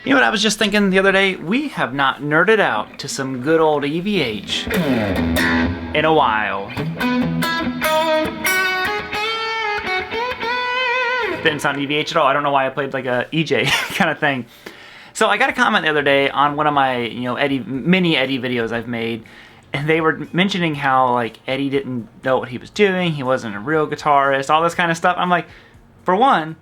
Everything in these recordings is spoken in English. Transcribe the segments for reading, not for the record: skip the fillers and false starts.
You know what I was just thinking the other day? We have not nerded out to some good old EVH in a while. Didn't sound EVH at all. I don't know why I played like a EJ kind of thing. So I got a comment the other day on one of my, mini Eddie videos I've made, and they were mentioning how like Eddie didn't know what he was doing, he wasn't a real guitarist, all this kind of stuff. I'm like, for one,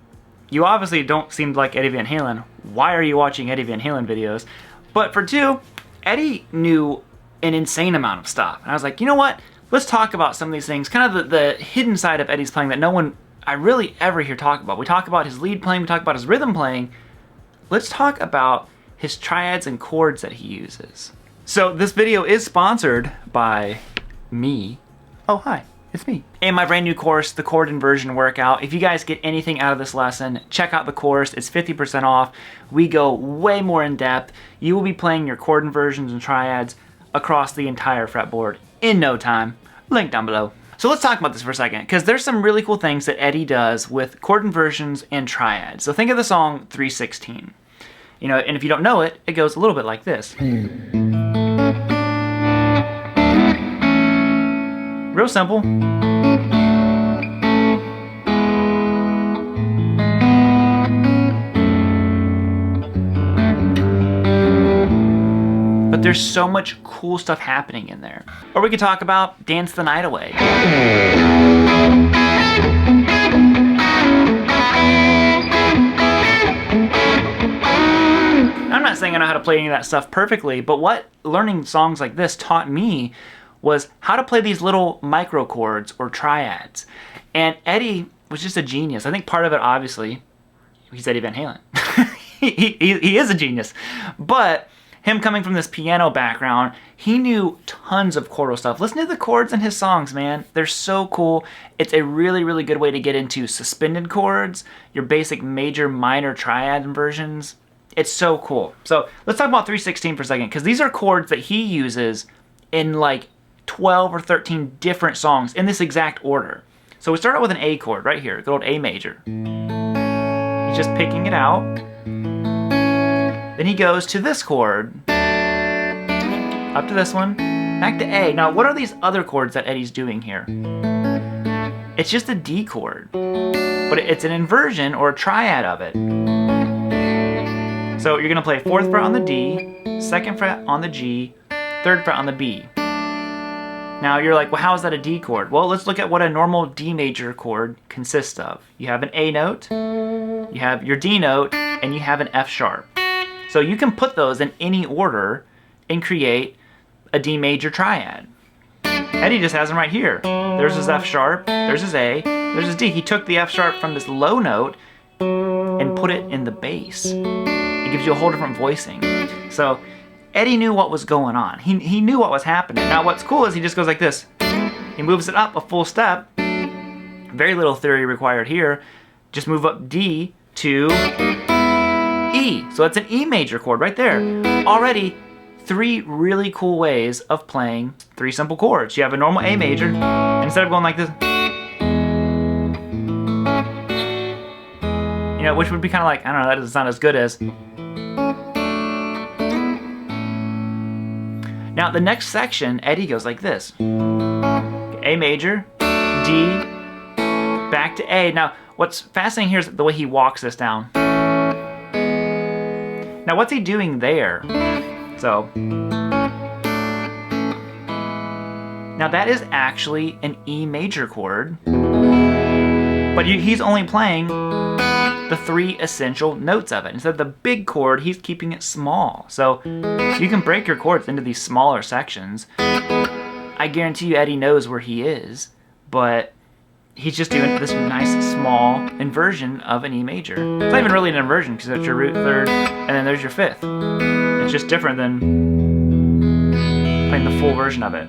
you obviously don't seem like Eddie Van Halen. Why are you watching Eddie Van Halen videos? But for two, Eddie knew an insane amount of stuff. And I was like, you know what? Let's talk about some of these things, kind of the hidden side of Eddie's playing that no one I really ever hear talk about. We talk about his lead playing, we talk about his rhythm playing. Let's talk about his triads and chords that he uses. So this video is sponsored by me. Oh, hi. It's me. And my brand new course, the chord inversion workout. If you guys get anything out of this lesson, check out the course. It's 50% off. We go way more in depth. You will be playing your chord inversions and triads across the entire fretboard in no time. Link down below. So let's talk about this for a second, because there's some really cool things that Eddie does with chord inversions and triads. So think of the song 316. And if you don't know it, it goes a little bit like this. Real simple. But there's so much cool stuff happening in there. Or we could talk about Dance the Night Away. I'm not saying I know how to play any of that stuff perfectly, but what learning songs like this taught me was how to play these little micro chords or triads. And Eddie was just a genius. I think part of it, obviously, he's Eddie Van Halen. he is a genius. But him coming from this piano background, he knew tons of chordal stuff. Listen to the chords in his songs, man. They're so cool. It's a really, really good way to get into suspended chords, your basic major minor triad inversions. It's so cool. So let's talk about 316 for a second, because these are chords that he uses in like 12 or 13 different songs in this exact order. So we start out with an A chord right here, good old A major. He's just picking it out. Then he goes to this chord, up to this one, back to A. Now, what are these other chords that Eddie's doing here? It's just a D chord, but it's an inversion or a triad of it. So you're gonna play 4th fret on the D, 2nd fret on the G, 3rd fret on the B. Now you're like, well, how is that a D chord? Well, let's look at what a normal D major chord consists of. You have an A note, you have your D note, and you have an F sharp. So you can put those in any order and create a D major triad. Eddie just has them right here. There's his F sharp, there's his A, there's his D. He took the F sharp from this low note and put it in the bass. It gives you a whole different voicing. So Eddie knew what was going on. He knew what was happening. Now what's cool is he just goes like this. He moves it up a full step. Very little theory required here. Just move up D to E. So that's an E major chord right there. Already 3 really cool ways of playing 3 simple chords. You have a normal A major, and instead of going like this, which would be kind of like, I don't know, that doesn't sound as good as. Now the next section, Eddie goes like this. A major, D, back to A. Now what's fascinating here is the way he walks this down. Now what's he doing there? So, now that is actually an E major chord, but he's only playing the 3 essential notes of it. Instead of the big chord, he's keeping it small. So you can break your chords into these smaller sections. I guarantee you Eddie knows where he is, but he's just doing this nice small inversion of an E major. It's not even really an inversion because that's your root 3rd and then there's your 5th. It's just different than playing the full version of it.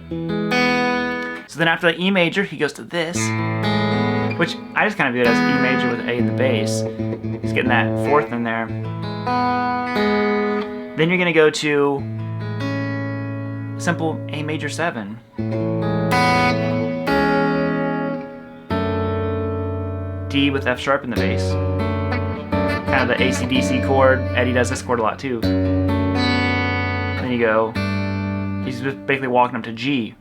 So then after the E major, he goes to this, which I just kind of view it as E major with A in the bass. He's getting that 4th in there. Then you're gonna go to simple A major 7. D with F sharp in the bass. Kind of the AC/DC chord. Eddie does this chord a lot too. Then you go, he's just basically walking up to G.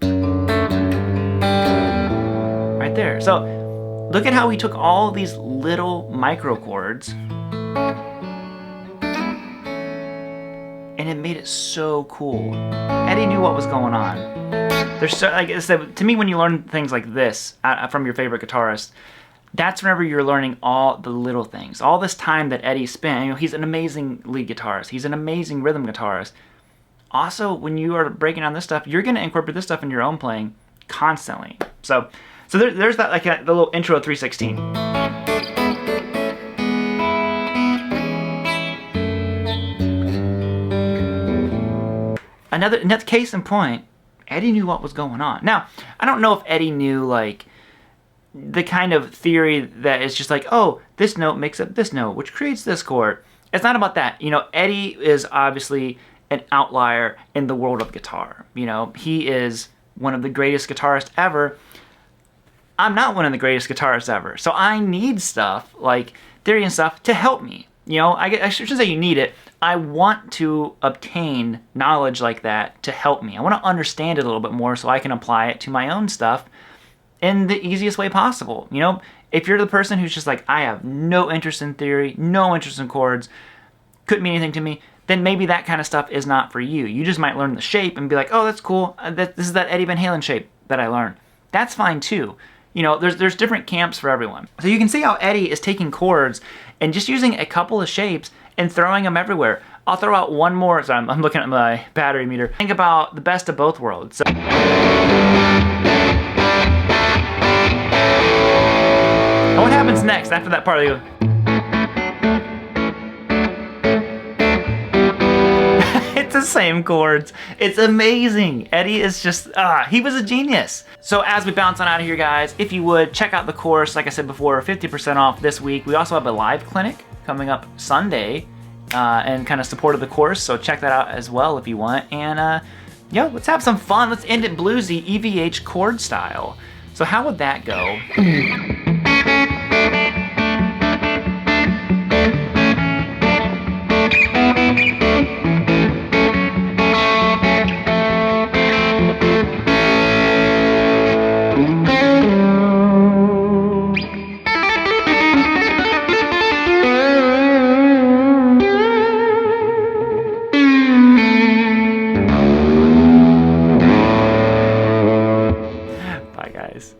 Right there. So look at how he took all of these little micro chords and it made it so cool. Eddie knew what was going on. There's so, like I said, to me, when you learn things like this from your favorite guitarist, that's whenever you're learning all the little things. All this time that Eddie spent, you know, he's an amazing lead guitarist. He's an amazing rhythm guitarist. Also, when you are breaking down this stuff, you're going to incorporate this stuff in your own playing constantly. So there's that, like the little intro 316. Another case in point, Eddie knew what was going on. Now, I don't know if Eddie knew like the kind of theory that is just like, oh, this note makes up this note, which creates this chord. It's not about that. You know, Eddie is obviously an outlier in the world of guitar. You know, he is one of the greatest guitarists ever. I'm not one of the greatest guitarists ever. So I need stuff like theory and stuff to help me. You know, I shouldn't say you need it. I want to obtain knowledge like that to help me. I want to understand it a little bit more so I can apply it to my own stuff in the easiest way possible. You know, if you're the person who's just like, I have no interest in theory, no interest in chords, couldn't mean anything to me, then maybe that kind of stuff is not for you. You just might learn the shape and be like, oh, that's cool. This is that Eddie Van Halen shape that I learned. That's fine too. You know, there's different camps for everyone. So you can see how Eddie is taking chords and just using a couple of shapes and throwing them everywhere. I'll throw out one more. So I'm looking at my battery meter. Think about the best of both worlds. So, and what happens next after that part? You go, it's the same chords. It's amazing. Eddie is just, he was a genius. So as we bounce on out of here, guys, if you would, check out the course. Like I said before, 50% off this week. We also have a live clinic coming up Sunday and kind of supported the course. So check that out as well if you want. And yo, let's have some fun. Let's end it bluesy EVH chord style. So how would that go? Bye, guys.